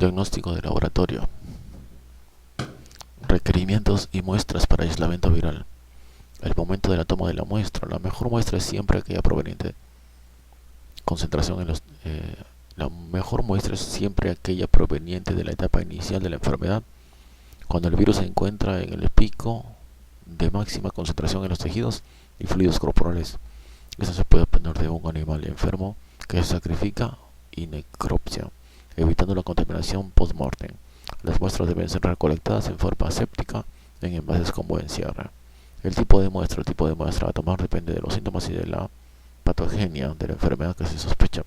Diagnóstico de laboratorio. Requerimientos y muestras para aislamiento viral. El momento de la toma de la muestra. La mejor muestra es siempre aquella proveniente. Concentración en los. La mejor muestra es siempre aquella proveniente de la etapa inicial de la enfermedad, cuando el virus se encuentra en el pico de máxima concentración en los tejidos y fluidos corporales. Esto se puede obtener de un animal enfermo que se sacrifica y necropsia, evitando la contaminación post-mortem. Las muestras deben ser recolectadas en forma aséptica en envases con buen cierre. El tipo de muestra a tomar depende de los síntomas y de la patogenia de la enfermedad que se sospecha.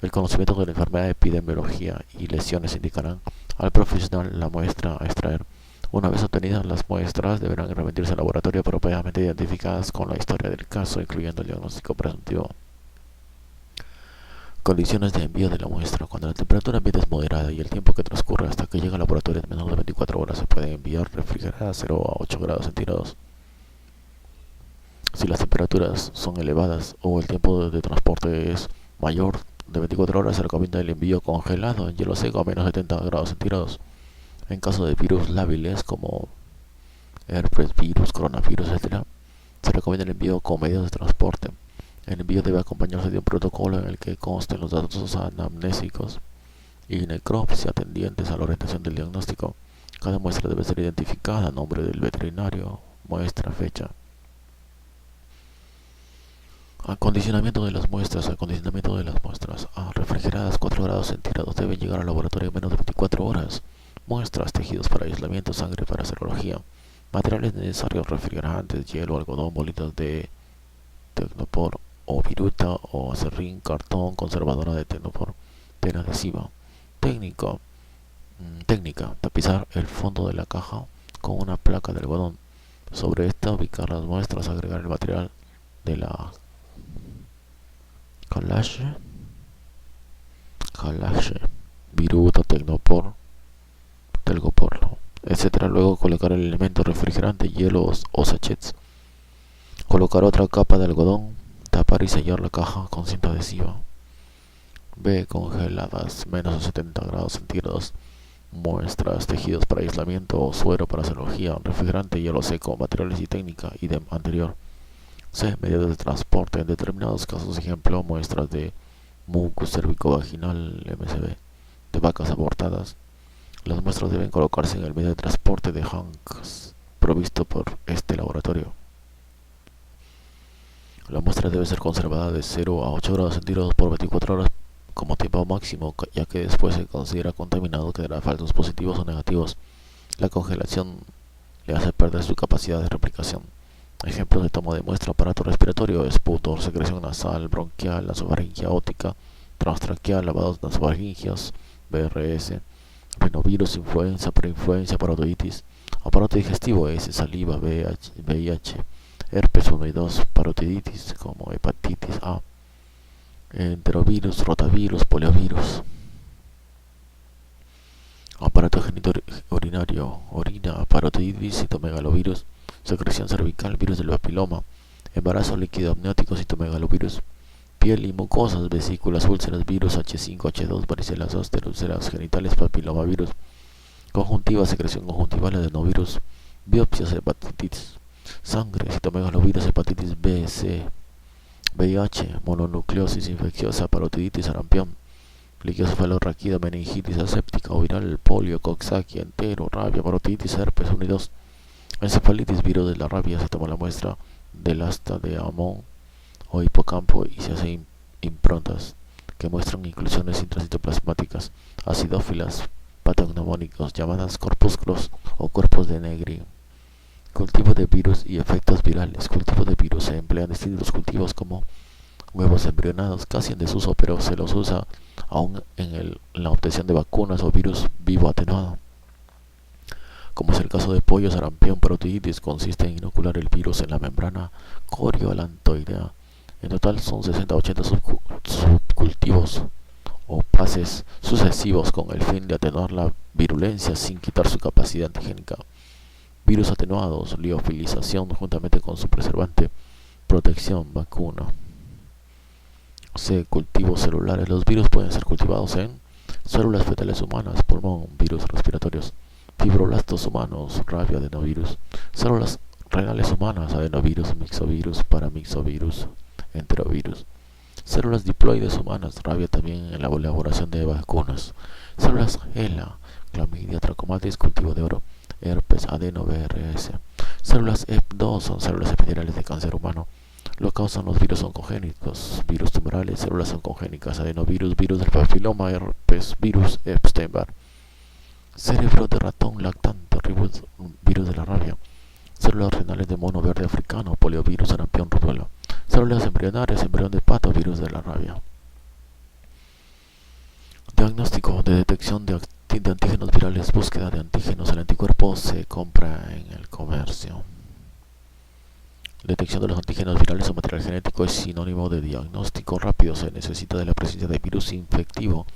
El conocimiento de la enfermedad, epidemiología y lesiones indicarán al profesional la muestra a extraer. Una vez obtenidas las muestras, deberán remitirse al laboratorio apropiadamente identificadas con la historia del caso, incluyendo el diagnóstico presuntivo. Condiciones de envío de la muestra. Cuando la temperatura ambiente es moderada y el tiempo que transcurre hasta que llega al laboratorio es menor de 24 horas, se puede enviar refrigerada a 0 a 8 grados centígrados. Si las temperaturas son elevadas o el tiempo de transporte es mayor de 24 horas, se recomienda el envío congelado en hielo seco a menos 70 grados centígrados. En caso de virus lábiles como herpes virus, coronavirus, etc., se recomienda el envío con medios de transporte. El envío debe acompañarse de un protocolo en el que consten los datos anamnésicos y necropsia tendientes a la orientación del diagnóstico. Cada muestra debe ser identificada, nombre del veterinario, muestra, fecha. Acondicionamiento de las muestras. Refrigeradas 4 grados centígrados deben llegar al laboratorio en menos de 24 horas. Muestras, tejidos para aislamiento, sangre para serología. Materiales necesarios: refrigerantes, hielo, algodón, bolitas de tecnopor o viruta o acerrín, cartón, conservadora de tecnopor, tela adhesiva. Técnica: tapizar el fondo de la caja con una placa de algodón. Sobre esta ubicar las muestras, agregar el material de la calache, viruta, tecnopor, telgopor, etc. Luego colocar el elemento refrigerante, hielo o sachets. Colocar otra capa de algodón, tapar y sellar la caja con cinta adhesiva. B. Congeladas, menos de 70 grados centígrados. Muestras, tejidos para aislamiento o suero para serología, refrigerante, hielo seco, materiales y técnica idem anterior. C. Medidas de transporte. En determinados casos, ejemplo, muestras de mucus cervicovaginal, MCV, de vacas abortadas. Las muestras deben colocarse en el medio de transporte de Hanks provisto por este laboratorio. La muestra debe ser conservada de 0 a 8 grados centígrados por 24 horas como tiempo máximo, ya que después se considera contaminado que dará falsos positivos o negativos. La congelación le hace perder su capacidad de replicación. Ejemplos de toma de muestra: aparato respiratorio, esputo, secreción nasal, bronquial, nasofaringia ótica, transtraqueal, lavados nasofaringios, BRS, rinovirus, influenza, preinfluencia, parotiditis, aparato digestivo, saliva, VIH, herpes 1 y 2, parotiditis como hepatitis A, enterovirus, rotavirus, poliovirus. Aparato urinario, orina, parotiditis, citomegalovirus, secreción cervical, virus del papiloma, embarazo líquido amniótico, citomegalovirus, piel y mucosas, vesículas, úlceras, virus H5H2, varicela zoster, úlceras genitales, papilomavirus, conjuntiva, secreción conjuntival, adenovirus, biopsias, hepatitis, sangre, citomegalovirus, hepatitis B, C, VIH, mononucleosis infecciosa, parotiditis, sarampión, líquido cefalorraquídeo, meningitis aséptica o viral, polio, coxsackie, entero, rabia, parotiditis, herpes 1 y 2, encefalitis, virus de la rabia. Se toma la muestra del asta de Amon o hipocampo y se hacen improntas que muestran inclusiones intracitoplasmáticas acidófilas patognomónicos llamadas corpúsculos o cuerpos de Negri. Cultivo de virus y efectos virales. Cultivo de virus: se emplean distintos cultivos como huevos embrionados, casi en desuso, pero se los usa aún en la obtención de vacunas o virus vivo atenuado, como es el caso de pollo, sarampión. Parotiditis consiste en inocular el virus en la membrana coriolantoidea. En total son 60 a 80 subcultivos o pases sucesivos con el fin de atenuar la virulencia sin quitar su capacidad antigénica. Virus atenuados: liofilización juntamente con su preservante, protección, vacuna. C. Cultivos celulares. Los virus pueden ser cultivados en células fetales humanas, pulmón, virus respiratorios, fibroblastos humanos, rabia, adenovirus, células renales humanas, adenovirus, mixovirus, paramixovirus, enterovirus, células diploides humanas, rabia también en la elaboración de vacunas, células HeLa, clamidia, trachomatis, cultivo de oro, herpes, adeno-VRS, células EP2 son células epiteliales de cáncer humano. Lo causan los virus oncogénicos, virus tumorales, células oncogénicas, adenovirus, virus del papiloma, herpes, virus Epstein-Barr, cerebro de ratón lactante, virus de la rabia, células renales de mono verde africano, poliovirus, sarampión, rubiola, células embrionarias, embrión de pato, virus de la rabia. Diagnóstico de detección de antígenos virales, búsqueda de antígenos. El anticuerpo se compra en el comercio. Detección de los antígenos virales o material genético es sinónimo de diagnóstico rápido. Se necesita de la presencia de virus infectivo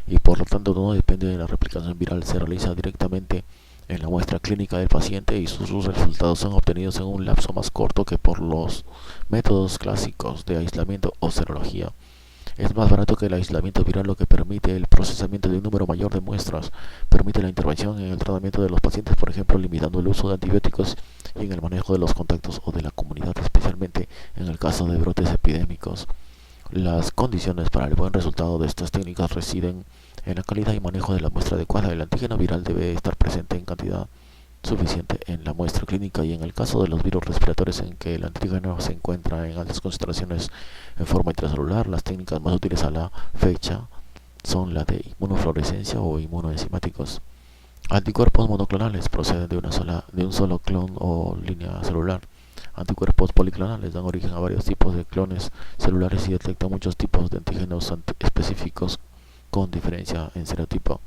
y por lo tanto no depende de la replicación viral. Se realiza directamente en la muestra clínica del paciente y sus resultados son obtenidos en un lapso más corto que por los métodos clásicos de aislamiento o serología. Es más barato que el aislamiento viral, lo que permite el procesamiento de un número mayor de muestras, permite la intervención en el tratamiento de los pacientes, por ejemplo, limitando el uso de antibióticos y en el manejo de los contactos o de la comunidad, especialmente en el caso de brotes epidémicos. Las condiciones para el buen resultado de estas técnicas residen en la calidad y manejo de la muestra adecuada. El antígeno viral debe estar presente en cantidad suficiente en la muestra clínica y en el caso de los virus respiratorios en que el antígeno se encuentra en altas concentraciones en forma intracelular, las técnicas más útiles a la fecha son la de inmunofluorescencia o inmunoenzimáticos. Anticuerpos monoclonales proceden de un solo clon o línea celular. Anticuerpos policlonales dan origen a varios tipos de clones celulares y detectan muchos tipos de antígenos específicos con diferencia en serotipo.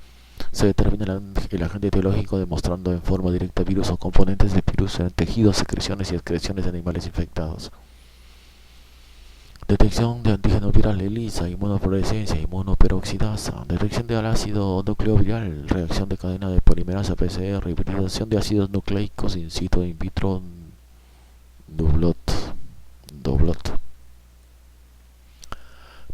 Se determina el agente etiológico demostrando en forma directa virus o componentes de virus en tejidos, secreciones y excreciones de animales infectados. Detección de antígeno viral, ELISA, inmunofluorescencia, inmunoperoxidasa, detección del ácido nucleoviral, reacción de cadena de polimerasa PCR, hibridación de ácidos nucleicos in situ e in vitro, doblot.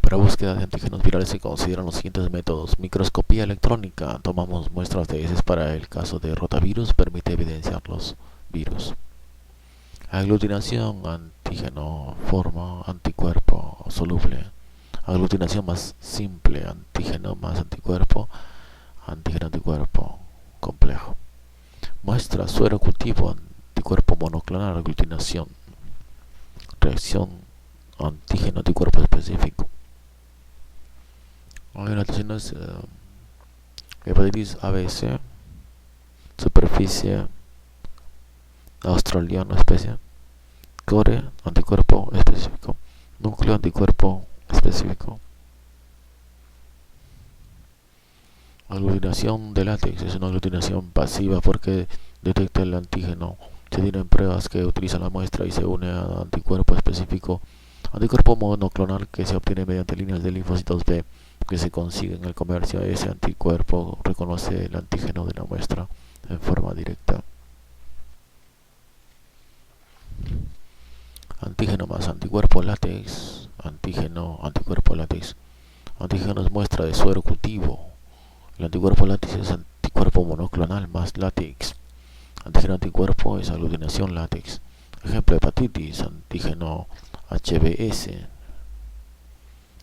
Para búsqueda de antígenos virales se consideran los siguientes métodos. Microscopía electrónica. Tomamos muestras de heces para el caso de rotavirus. Permite evidenciar los virus. Aglutinación, antígeno, forma, anticuerpo, soluble. Aglutinación más simple, antígeno más anticuerpo, antígeno, anticuerpo, complejo. Muestra, suero, cultivo, anticuerpo monoclonal, aglutinación. Reacción, antígeno, anticuerpo específico. Aglutinaciones, hepatitis ABC, superficie, australiano, especie, core, anticuerpo específico, núcleo, anticuerpo específico. Aglutinación de látex es una aglutinación pasiva porque detecta el antígeno. Se tienen pruebas que utiliza la muestra y se une a anticuerpo específico. Anticuerpo monoclonal que se obtiene mediante líneas de linfocitos B que se consigue en el comercio. Ese anticuerpo reconoce el antígeno de la muestra en forma directa. Antígeno más anticuerpo látex, antígeno, anticuerpo látex. Antígeno es muestra de suero cultivo. El anticuerpo látex es anticuerpo monoclonal más látex. Antígeno anticuerpo es aglutinación látex. Ejemplo, hepatitis, antígeno HBS,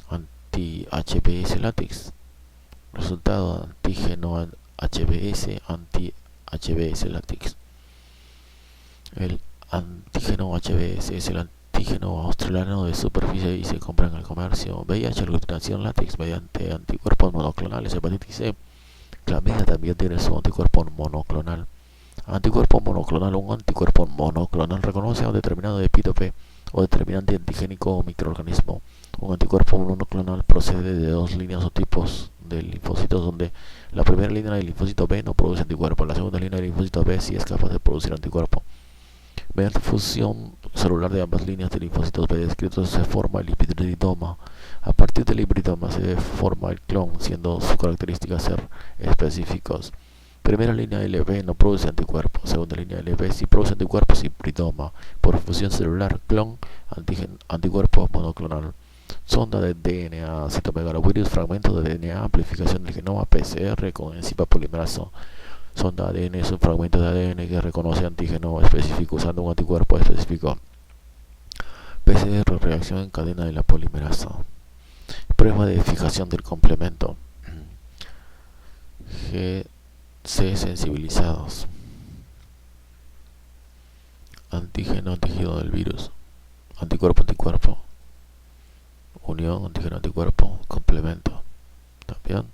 anti-HBS látex. Resultado, antígeno HBS, anti-HBS látex. El antígeno HBS es el antígeno australiano de superficie y se compra en el comercio. VIH, aglutinación látex mediante anticuerpos monoclonales. Hepatitis C, clamidia también tiene su anticuerpo monoclonal. Anticuerpo monoclonal. Un anticuerpo monoclonal reconoce a un determinado epítope o determinante antigénico o microorganismo. Un anticuerpo monoclonal procede de dos líneas o tipos de linfocitos, donde la primera línea del linfocito B no produce anticuerpo, la segunda línea del linfocito B sí es capaz de producir anticuerpo. Mediante fusión celular de ambas líneas de linfocitos B descritos se forma el hibridoma. A partir del hibridoma se forma el clon, siendo su característica ser específicos. Primera línea LB no produce anticuerpos, segunda línea LB sí produce anticuerpos, hibridoma. Por fusión celular, clon, anticuerpo monoclonal. Sonda de DNA, citomegalovirus, fragmento de DNA, amplificación del genoma, PCR con enzima polimerasa. Sonda ADN es un fragmento de ADN que reconoce antígeno específico usando un anticuerpo específico. PCR, reacción en cadena de la polimerasa. Prueba de fijación del complemento. GC sensibilizados. Antígeno, antígeno del virus. Anticuerpo, anticuerpo. Unión, antígeno, anticuerpo. Complemento. También.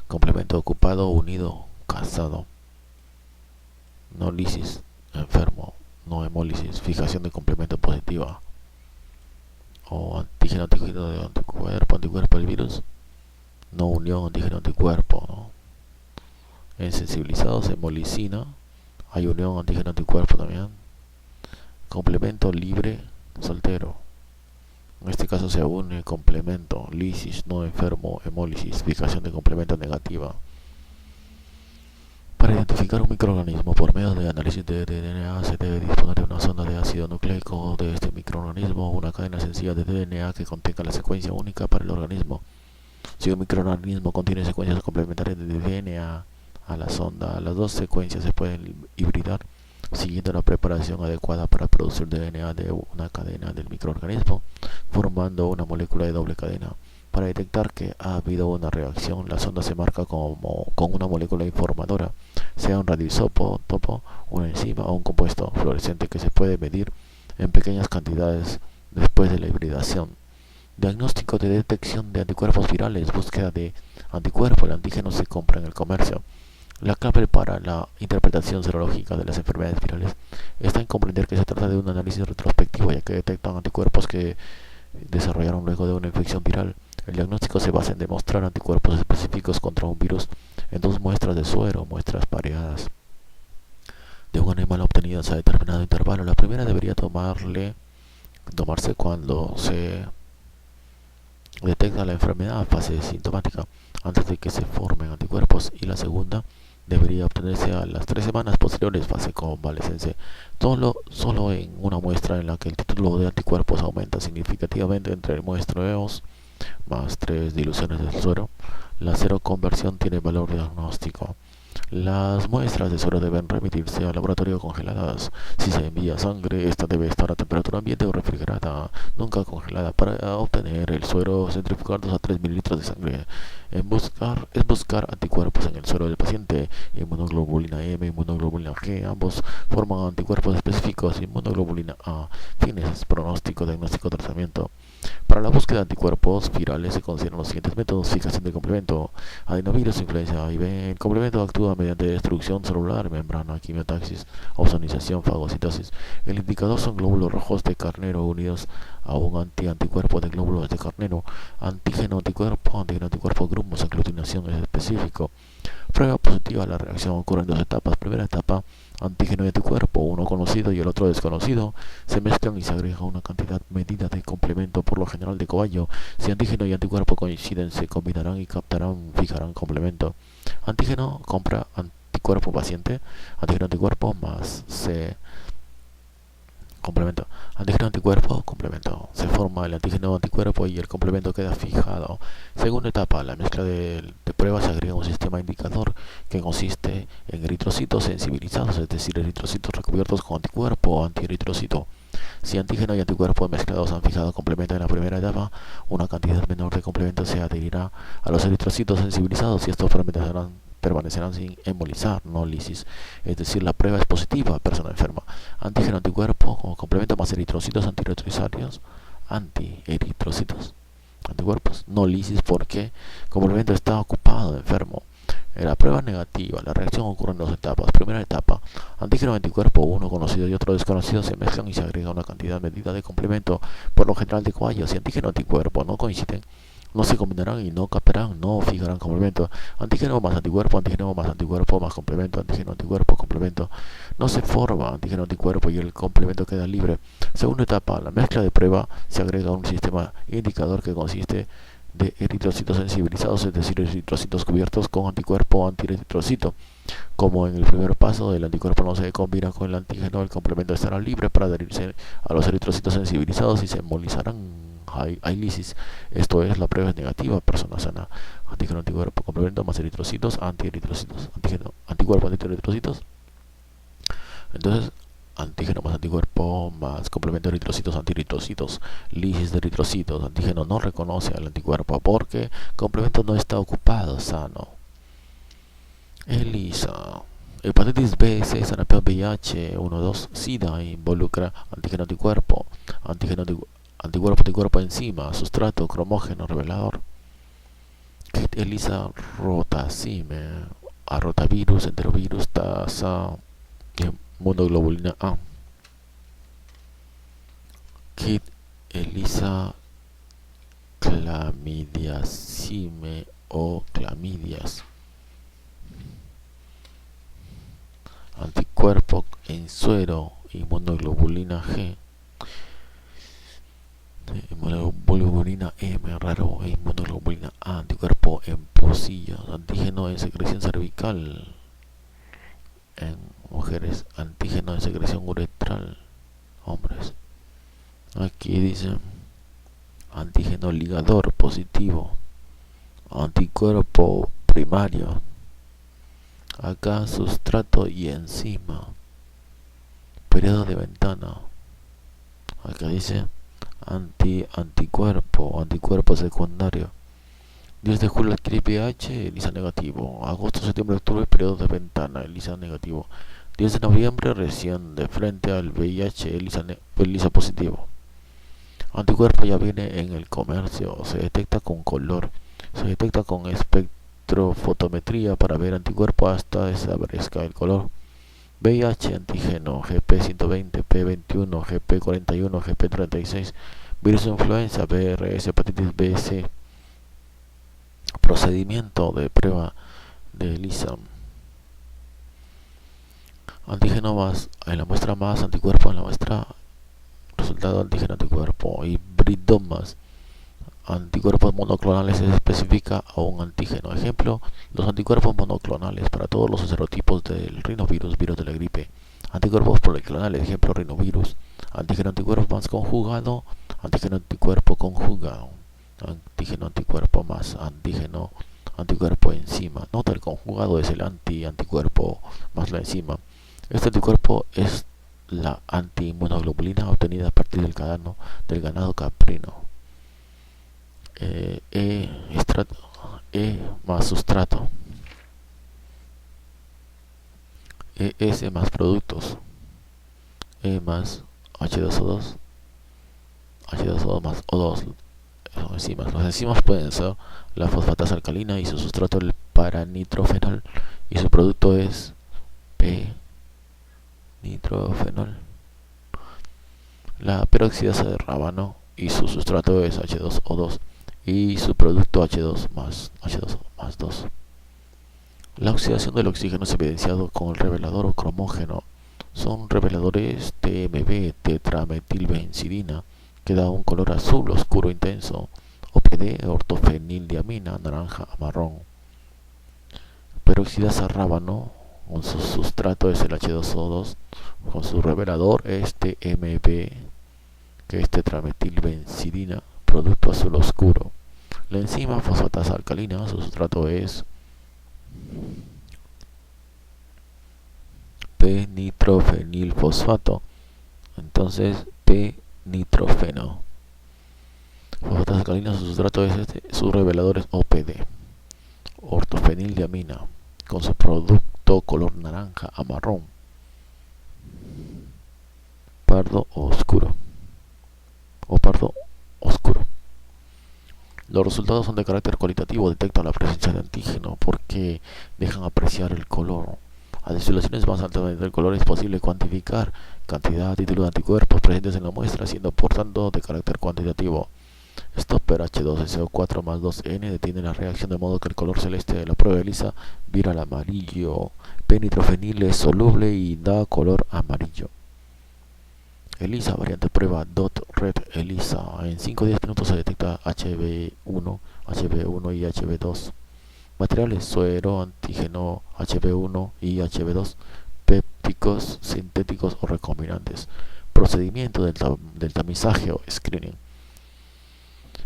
Complemento ocupado, unido, casado. No lisis, enfermo. No hemólisis. Fijación de complemento positiva. O antígeno, antígeno de anticuerpo, anticuerpo del virus. No unión, antígeno, anticuerpo, ¿no? En sensibilizados, hemolicina. Hay unión, antígeno, anticuerpo también. Complemento libre, soltero. En este caso se une complemento, lisis, no enfermo, hemólisis, fijación de complemento negativa. Para identificar un microorganismo por medio de análisis de DNA se debe disponer de una sonda de ácido nucleico de este microorganismo, una cadena sencilla de DNA que contenga la secuencia única para el organismo. Si un microorganismo contiene secuencias complementarias de DNA a la sonda, las dos secuencias se pueden hibridar siguiendo la preparación adecuada para producir DNA de una cadena del microorganismo, formando una molécula de doble cadena. Para detectar que ha habido una reacción, la sonda se marca con una molécula informadora, sea un radioisótopo, una enzima o un compuesto fluorescente que se puede medir en pequeñas cantidades después de la hibridación. Diagnóstico de detección de anticuerpos virales, búsqueda de anticuerpo. El antígeno se compra en el comercio. La clave para la interpretación serológica de las enfermedades virales está en comprender que se trata de un análisis retrospectivo, ya que detectan anticuerpos que desarrollaron luego de una infección viral. El diagnóstico se basa en demostrar anticuerpos específicos contra un virus en dos muestras de suero, muestras pareadas de un animal obtenidas a determinado intervalo. La primera debería tomarse cuando se detecta la enfermedad, fase sintomática, antes de que se formen anticuerpos, y la segunda debería obtenerse a las 3 semanas posteriores, fase convalescencia. Solo en una muestra en la que el título de anticuerpos aumenta significativamente entre muestreos más 3 diluciones del suero, la seroconversión tiene valor diagnóstico. Las muestras de suero deben remitirse al laboratorio congeladas. Si se envía sangre, esta debe estar a temperatura ambiente o refrigerada, nunca congelada. Para obtener el suero, centrifugar 2 a 3 mililitros de sangre. Es buscar anticuerpos en el suero del paciente. Inmunoglobulina M, inmunoglobulina G, ambos forman anticuerpos específicos. Inmunoglobulina A, fines, pronóstico, diagnóstico, tratamiento. Para la búsqueda de anticuerpos virales se consideran los siguientes métodos: fijación de complemento, adenovirus, influenza A y B. El complemento actúa mediante destrucción celular, membrana, quimiotaxis, ozonización, fagocitosis. El indicador son glóbulos rojos de carnero unidos a un anticuerpo de glóbulos de carnero. Antígeno anticuerpo, grumos, aglutinación es específico. Prueba positiva. La reacción ocurre en dos etapas. Primera etapa, antígeno y anticuerpo, uno conocido y el otro desconocido, se mezclan y se agrega una cantidad medida de complemento, por lo general de cobayo. Si antígeno y anticuerpo coinciden, se combinarán y fijarán complemento. Antígeno compra anticuerpo paciente, antígeno anticuerpo más se complemento. Antígeno anticuerpo, complemento. Se forma el antígeno anticuerpo y el complemento queda fijado. Segunda etapa, la mezcla de pruebas, se agrega un sistema indicador que consiste en eritrocitos sensibilizados, es decir, eritrocitos recubiertos con anticuerpo o antieritrocito. Si antígeno y anticuerpo mezclados han fijado complemento en la primera etapa, una cantidad menor de complemento se adherirá a los eritrocitos sensibilizados y estos permanecerán sin embolizar, no lisis, es decir, la prueba es positiva, persona enferma. Antígeno anticuerpo como complemento más eritrocitos anticuerpos, no lisis porque complemento está ocupado, enfermo. En la prueba negativa, la reacción ocurre en dos etapas. Primera etapa, antígeno y anticuerpo, uno conocido y otro desconocido, se mezclan y se agrega una cantidad medida de complemento, por lo general de cobayo. Si antígeno y anticuerpo no coinciden, no se combinarán y no captarán, no fijarán complemento. Antígeno más anticuerpo más complemento, antígeno anticuerpo, complemento. No se forma antígeno anticuerpo y el complemento queda libre. Segunda etapa, la mezcla de prueba, se agrega un sistema indicador que consiste de eritrocitos sensibilizados, es decir, eritrocitos cubiertos con anticuerpo o antieritrocito. Como en el primer paso, el anticuerpo no se combina con el antígeno, el complemento estará libre para adherirse a los eritrocitos sensibilizados y se embolizarán hay lisis. Esto es, la prueba es negativa, persona sana. Antígeno, anticuerpo, complemento más eritrocitos, antieritrocitos. Antígeno, anticuerpo, antieritrocitos. Entonces, antígeno más anticuerpo más complemento de eritrocitos, antieritrocitos, lisis de eritrocitos. Antígeno no reconoce al anticuerpo porque complemento no está ocupado, sano. ELISA. Hepatitis B, C, sarampión, VIH, 1, 2, SIDA involucra antígeno anticuerpo, anticuerpo, anticuerpo enzima, sustrato, cromógeno, revelador. Kit ELISA rotacime, a rotavirus, enterovirus, tasa, inmunoglobulina A. Kit ELISA clamidiacime o clamidias. Anticuerpo en suero, inmunoglobulina G, inmunoglobulina M raro e inmunoglobulina A. Anticuerpo en pocillos, antígeno en secreción cervical en mujeres, antígeno en secreción uretral hombres. Aquí dice antígeno ligador positivo, anticuerpo primario. Acá sustrato y enzima. Periodo de ventana. Acá dice anticuerpo secundario. 10 de julio adquirí pH, ELISA negativo. Agosto, septiembre, octubre, periodo de ventana, ELISA negativo. 10 de noviembre, recién de frente al VIH, ELISA positivo. Anticuerpo ya viene en el comercio, se detecta con color, se detecta con espectrofotometría para ver anticuerpo hasta desaparezca el color. VIH, antígeno GP120, P21, GP41, GP36, virus influenza, VRS, hepatitis B, C. Procedimiento de prueba de ELISA. Antígeno más en la muestra más anticuerpo en la muestra. Resultado antígeno anticuerpo. Hibridomas. Anticuerpos monoclonales se especifica a un antígeno. Ejemplo, los anticuerpos monoclonales para todos los serotipos del rinovirus, virus de la gripe. Anticuerpos policlonales, ejemplo, rinovirus. Antígeno anticuerpo más conjugado, antígeno anticuerpo conjugado. Antígeno anticuerpo más antígeno anticuerpo enzima. Nota, el conjugado es el anticuerpo más la enzima. Este anticuerpo es la antiinmunoglobulina obtenida a partir del ganado caprino. Más sustrato, ES más productos, E más H2O2, H2O2 más O2. Son enzimas. Las enzimas pueden ser la fosfatasa alcalina y su sustrato el paranitrofenol y su producto es P-nitrofenol. La peroxidasa de rábano y su sustrato es H2O2 y su producto H2 más 2. La oxidación del oxígeno es evidenciado con el revelador o cromógeno. Son reveladores TMB, tetrametilbencidina, que da un color azul oscuro intenso. OPD, ortofenildiamina, naranja a marrón. Peroxidasa rábano, con su sustrato es el H2O2, con su revelador es TMB, que es tetrametilbencidina, producto azul oscuro. La enzima fosfatasa alcalina, su sustrato es P-nitrofenilfosfato, entonces P-nitrofeno. Fosfatasa alcalina, su sustrato es su revelador es OPD, ortofenildiamina, con su producto color naranja a marrón, pardo oscuro o pardo oscuro. Los resultados son de carácter cualitativo, detectan la presencia de antígeno porque dejan apreciar el color. A destilaciones más altas del color es posible cuantificar cantidad y título de anticuerpos presentes en la muestra, siendo por tanto de carácter cuantitativo. Stopper H2SO4 más 2N detiene la reacción de modo que el color celeste de la prueba de ELISA vira al amarillo. P-nitrofenil es soluble y da color amarillo. ELISA, variante prueba .red ELISA. En 5 a 10 minutos se detecta HB1 y HB2. Materiales: suero, antígeno HB1 y HB2, pépticos, sintéticos o recombinantes. Procedimiento del tamizaje o screening.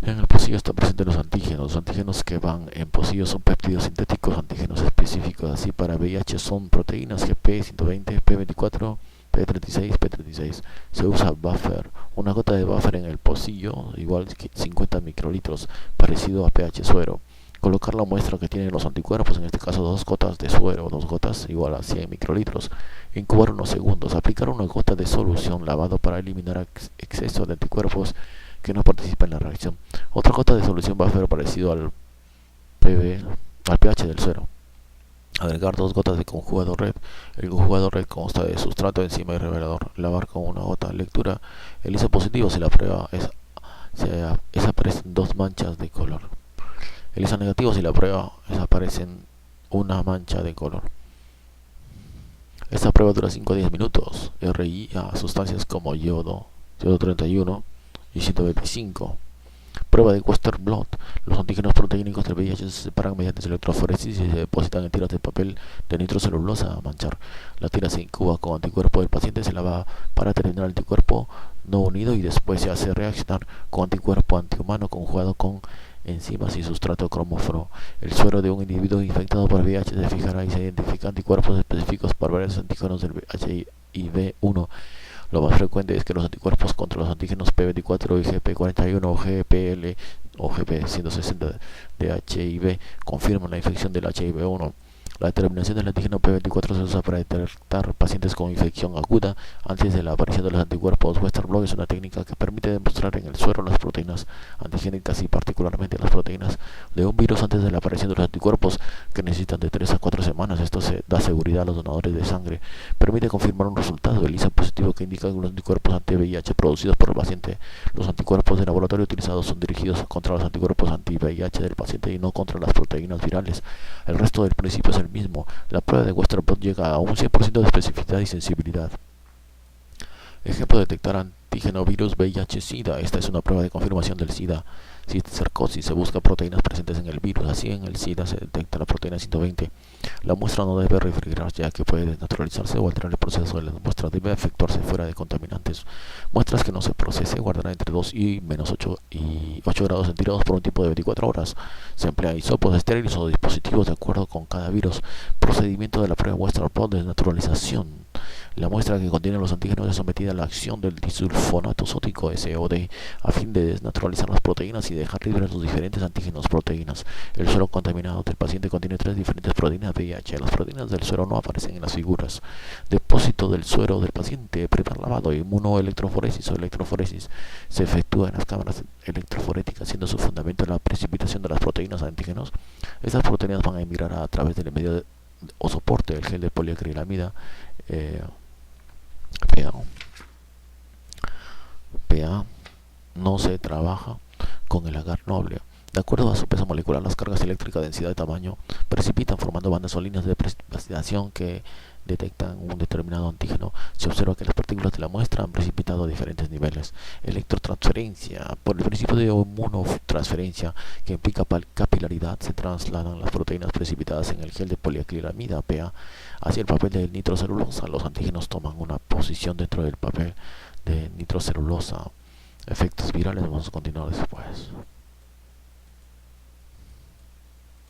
En el pocillo están presentes los antígenos. Los antígenos que van en pocillo son péptidos sintéticos, antígenos específicos. Así para VIH son proteínas GP120, P24, P36, P36. Se usa buffer. Una gota de buffer en el pocillo, igual que 50 microlitros, parecido a pH suero. Colocar la muestra que tienen los anticuerpos, en este caso 2 gotas de suero, 2 gotas igual a 100 microlitros. Incubar unos segundos. Aplicar una gota de solución lavado para eliminar exceso de anticuerpos que no participa en la reacción. Otra gota de solución buffer parecido al pH del suero. Agregar 2 gotas de conjugado red. El conjugado red consta de sustrato, enzima y revelador. Lavar con una gota. Lectura. El ISO positivo si la prueba aparecen 2 manchas de color. El ISO negativo si la prueba aparecen una mancha de color. Esta prueba dura 5 a 10 minutos. RI a sustancias como yodo 31 y 125. Prueba de Western blot. Los antígenos proteínicos del VIH se separan mediante electroforesis y se depositan en tiras de papel de nitrocelulosa a manchar. La tira se incuba con anticuerpo del paciente, se lava para terminar el anticuerpo no unido y después se hace reaccionar con anticuerpo antihumano conjugado con enzimas y sustrato cromóforo. El suero de un individuo infectado por VIH se fijará y se identifican anticuerpos específicos para varios antígenos del HIV-1. Lo más frecuente es que los anticuerpos contra los antígenos P24 y GP41 o GPL o GP160 de HIV confirman la infección del HIV-1. La determinación del antígeno P24 se usa para detectar pacientes con infección aguda antes de la aparición de los anticuerpos. Western blot es una técnica que permite demostrar en el suero las proteínas antigénicas y particularmente las proteínas de un virus antes de la aparición de los anticuerpos, que necesitan de 3 a 4 semanas. Esto da seguridad a los donadores de sangre. Permite confirmar un resultado del ISA positivo que indica que los anticuerpos anti-VIH producidos por el paciente. Los anticuerpos de laboratorio utilizados son dirigidos contra los anticuerpos anti-VIH del paciente y no contra las proteínas virales. El resto del principio es el mismo. La prueba de Western blot llega a un 100% de especificidad y sensibilidad. Ejemplo: detectar antígeno virus VIH-Sida. Esta es una prueba de confirmación del SIDA. Cisticercosis. Se busca proteínas presentes en el virus. Así en el SIDA se detecta la proteína 120. La muestra no debe refrigerarse, ya que puede desnaturalizarse o alterar el proceso de la muestra. Debe efectuarse fuera de contaminantes. Muestras que no se procese guardarán entre 2 y menos 8 grados centígrados por un tiempo de 24 horas. Se emplea hisopos estériles o dispositivos de acuerdo con cada virus. Procedimiento de la prueba Western blot: desnaturalización. La muestra que contiene los antígenos es sometida a la acción del disulfonato sódico SOD a fin de desnaturalizar las proteínas y dejar libres los diferentes antígenos proteínas. El suero contaminado del paciente contiene 3 diferentes proteínas VIH. Las proteínas del suero no aparecen en las figuras. Depósito del suero del paciente, primer lavado, inmunoelectroforesis o electroforesis. Se efectúa en las cámaras electroforéticas, siendo su fundamento la precipitación de las proteínas antígenos. Estas proteínas van a emigrar a través del medio o soporte del gel de poliacrilamida PA. No se trabaja con el agar noble. De acuerdo a su peso molecular, las cargas eléctricas, densidad y tamaño precipitan formando bandas o líneas de precipitación que detectan un determinado antígeno. Se observa que las partículas de la muestra han precipitado a diferentes niveles. Electrotransferencia. Por el principio de inmunotransferencia, que implica capilaridad, se trasladan las proteínas precipitadas en el gel de poliacrilamida PA hacia el papel de nitrocelulosa. Los antígenos toman una posición dentro del papel de nitrocelulosa. Efectos virales, vamos a continuar después.